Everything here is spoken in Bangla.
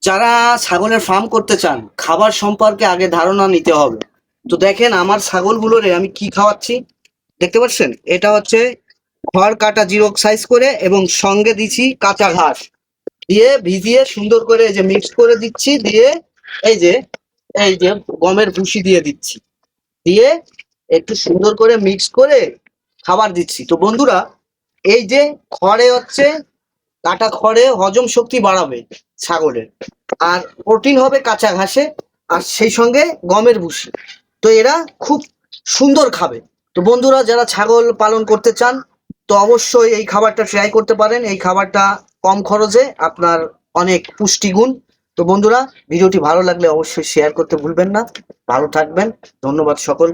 যারা ছাগলের ফার্ম করতে চান খাবার সম্পর্কে আগে ধারণা নিতে হবে। তো দেখেন আমার ছাগলগুলোরে আমি কি খাওয়াচ্ছি, দেখতে পাচ্ছেন? এটা হচ্ছে খড় কাটা জিরো সাইজ করে এবং সঙ্গে দিচ্ছি কাঁচা ঘাস দিয়ে ভিজিয়ে সুন্দর করে এই যে মিক্স করে দিচ্ছি, দিয়ে এই যে এই যে গমের ভুসি দিয়ে দিচ্ছি, দিয়ে একটু সুন্দর করে মিক্স করে খাবার দিচ্ছি। তো বন্ধুরা, এই যে খড়ে হচ্ছে কাটা খড়ে হজম শক্তি বাড়াবে ছাগলের, আর প্রোটিন হবে কাঁচা ঘাসে, আর সেই সঙ্গে গমের ভুসি। তো এরা খুব সুন্দর খাবে। তো বন্ধুরা, যারা ছাগল পালন করতে চান তো অবশ্যই এই খাবারটা ট্রাই করতে পারেন। এই খাবারটা কম খরচে আপনার অনেক পুষ্টিগুণ। তো বন্ধুরা, ভিডিওটি ভালো লাগলে অবশ্যই শেয়ার করতে ভুলবেন না। ভালো থাকবেন। ধন্যবাদ সকল।